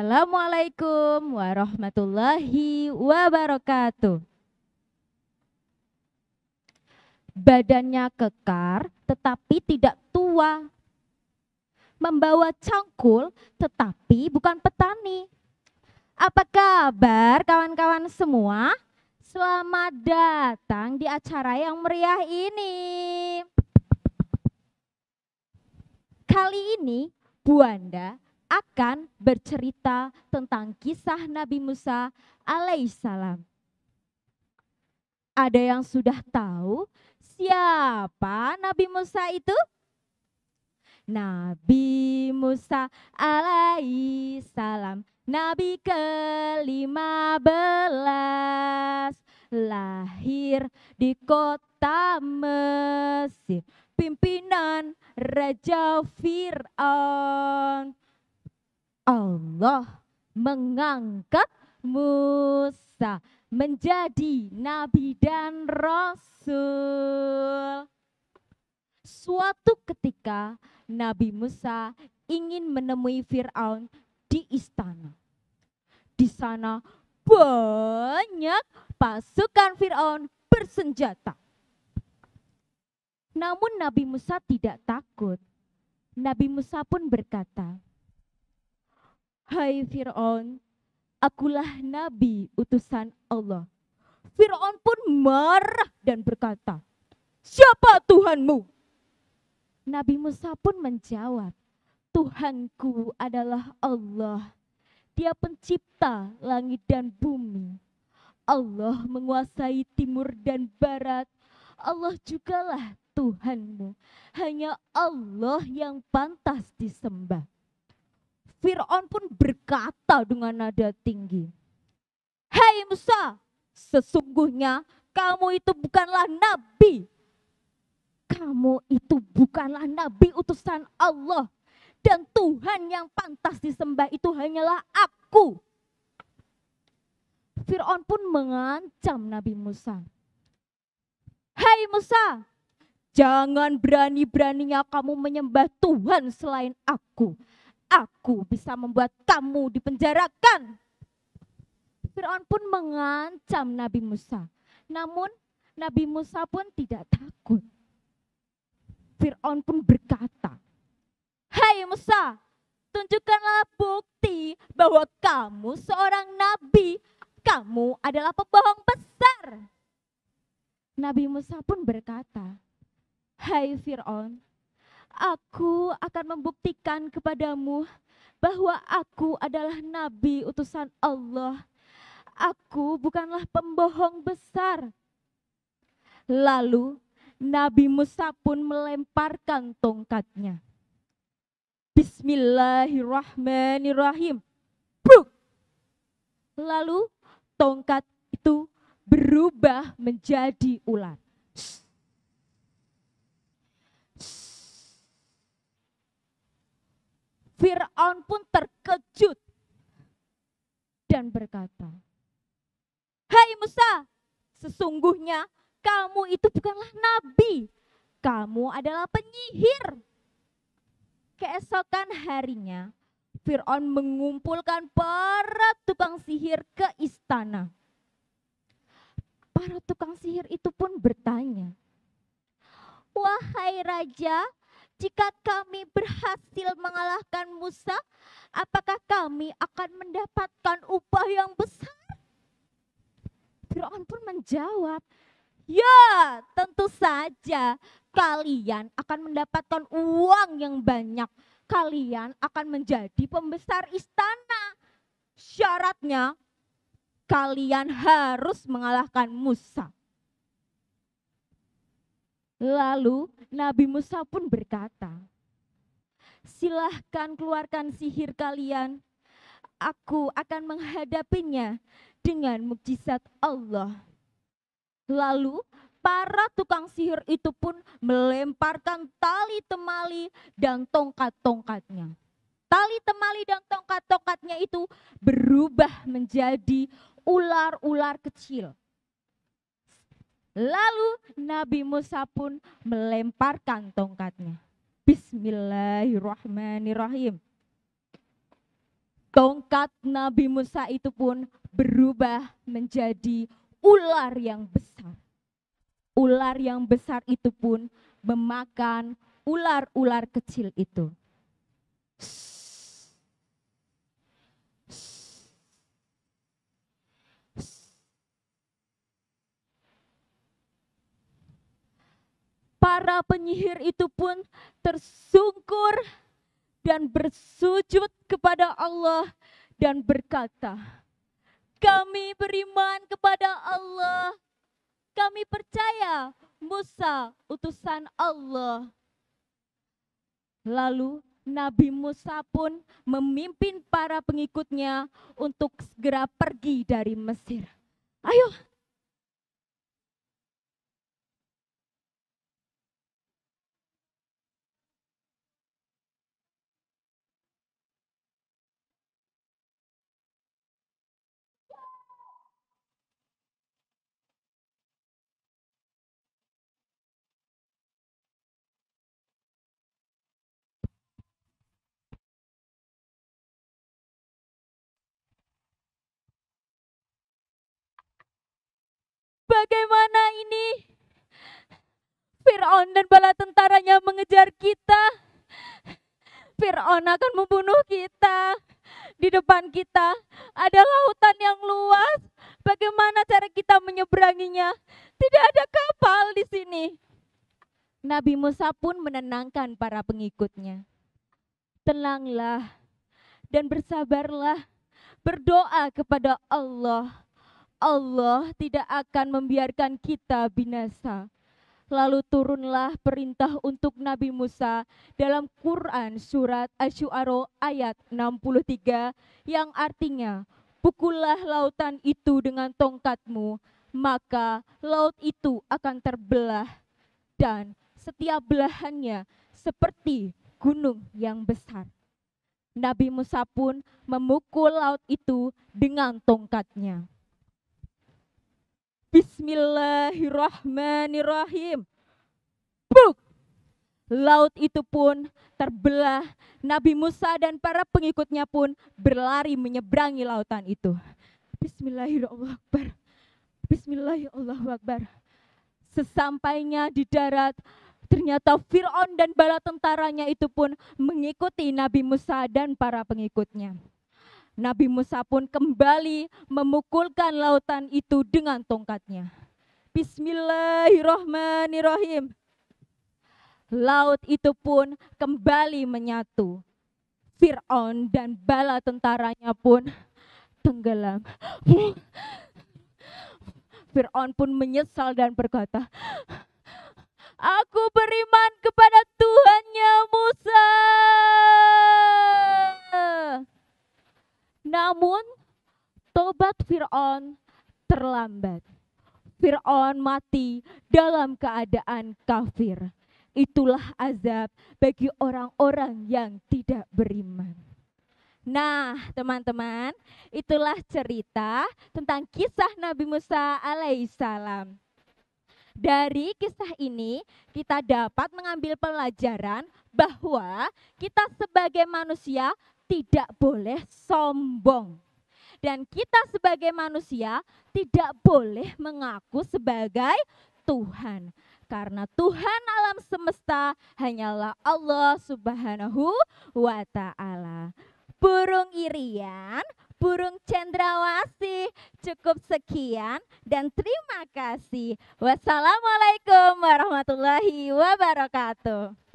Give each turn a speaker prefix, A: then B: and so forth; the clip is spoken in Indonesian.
A: Assalamualaikum warahmatullahi wabarakatuh. Badannya kekar tetapi tidak tua. Membawa cangkul tetapi bukan petani. Apa kabar kawan-kawan semua? Selamat datang di acara yang meriah ini. Kali ini Bu Anda akan bercerita tentang kisah Nabi Musa alaihissalam. Ada yang sudah tahu siapa Nabi Musa itu? Nabi Musa alaihissalam, Nabi ke-15, lahir di kota Mesir, pimpinan Raja Fir'aun. Allah mengangkat Musa menjadi nabi dan rasul. Suatu ketika Nabi Musa ingin menemui Fir'aun di istana. Di sana banyak pasukan Fir'aun bersenjata. Namun Nabi Musa tidak takut. Nabi Musa pun berkata, "Hai Fir'aun, akulah nabi utusan Allah." Fir'aun pun marah dan berkata, "Siapa Tuhanmu?" Nabi Musa pun menjawab, "Tuhanku adalah Allah. Dia pencipta langit dan bumi. Allah menguasai timur dan barat. Allah jugalah Tuhanmu. Hanya Allah yang pantas disembah." Fir'aun pun berkata dengan nada tinggi, "Hai Musa, sesungguhnya kamu itu bukanlah nabi. Kamu itu bukanlah nabi utusan Allah. Dan Tuhan yang pantas disembah itu hanyalah aku." Fir'aun pun mengancam Nabi Musa. "Hai Musa, jangan berani-beraninya kamu menyembah Tuhan selain aku. Aku bisa membuat kamu dipenjarakan." Fir'aun pun mengancam Nabi Musa. Namun Nabi Musa pun tidak takut. Fir'aun pun berkata, "Hai Musa, tunjukkanlah bukti bahwa kamu seorang nabi. Kamu adalah pembohong besar." Nabi Musa pun berkata, "Hai Fir'aun, aku akan membuktikan kepadamu bahwa aku adalah nabi utusan Allah. Aku bukanlah pembohong besar." Lalu Nabi Musa pun melemparkan tongkatnya. Bismillahirrahmanirrahim. Bruk. Lalu tongkat itu berubah menjadi ular. Fir'aun pun terkejut dan berkata, "Hai Musa, sesungguhnya kamu itu bukanlah nabi. Kamu adalah penyihir." Keesokan harinya, Fir'aun mengumpulkan para tukang sihir ke istana. Para tukang sihir itu pun bertanya, "Wahai Raja, jika kami berhasil mengalahkan Musa, apakah kami akan mendapatkan upah yang besar?" Fir'aun pun menjawab, "Ya, tentu saja. Kalian akan mendapatkan uang yang banyak. Kalian akan menjadi pembesar istana. Syaratnya, kalian harus mengalahkan Musa." Lalu Nabi Musa pun berkata, "Silahkan keluarkan sihir kalian. Aku akan menghadapinya dengan mukjizat Allah." Lalu para tukang sihir itu pun melemparkan tali temali dan tongkat-tongkatnya. Tali temali dan tongkat-tongkatnya itu berubah menjadi ular-ular kecil. Lalu Nabi Musa pun melemparkan tongkatnya. Bismillahirrahmanirrahim. tongkat Nabi Musa itu pun berubah menjadi ular yang besar. Ular yang besar itu pun memakan ular-ular kecil itu. Para penyihir itu pun tersungkur dan bersujud kepada Allah dan berkata, kami beriman kepada Allah, kami percaya Musa utusan Allah. Lalu Nabi Musa pun memimpin para pengikutnya untuk segera pergi dari Mesir. Ayo. Bagaimana ini? Fir'aun dan bala tentaranya mengejar kita. Fir'aun akan membunuh kita. Di depan kita ada lautan yang luas. Bagaimana cara kita menyeberanginya? Tidak ada kapal di sini. Nabi Musa pun menenangkan para pengikutnya. Tenanglah dan bersabarlah. Berdoa kepada Allah. Allah tidak akan membiarkan kita binasa. Lalu turunlah perintah untuk Nabi Musa dalam Quran surat Asy-Syu'ara ayat 63 yang artinya, pukullah lautan itu dengan tongkatmu, maka laut itu akan terbelah dan setiap belahannya seperti gunung yang besar. Nabi Musa pun memukul laut itu dengan tongkatnya. Bismillahirrahmanirrahim. Buk! Laut itu pun terbelah. Nabi Musa dan para pengikutnya pun berlari menyeberangi lautan itu. Bismillahirrahmanirrahim. Bismillahirrahmanirrahim. Sesampainya di darat, ternyata Fir'aun dan bala tentaranya itu pun mengikuti Nabi Musa dan para pengikutnya. Nabi Musa pun kembali memukulkan lautan itu dengan tongkatnya. Bismillahirrahmanirrahim. Laut itu pun kembali menyatu. Fir'aun dan bala tentaranya pun tenggelam. Fir'aun pun menyesal dan berkata, aku beriman kepada Tuhannya Musa. Namun tobat Fir'aun terlambat. Fir'aun mati dalam keadaan kafir. Itulah azab bagi orang-orang yang tidak beriman. Nah, teman-teman, itulah cerita tentang kisah Nabi Musa alaihissalam. Dari kisah ini kita dapat mengambil pelajaran bahwa kita sebagai manusia tidak boleh sombong. Dan kita sebagai manusia tidak boleh mengaku sebagai Tuhan. Karena Tuhan alam semesta hanyalah Allah Subhanahu wa Ta'ala. Burung irian, burung cendrawasih, cukup sekian dan terima kasih. Wassalamualaikum warahmatullahi wabarakatuh.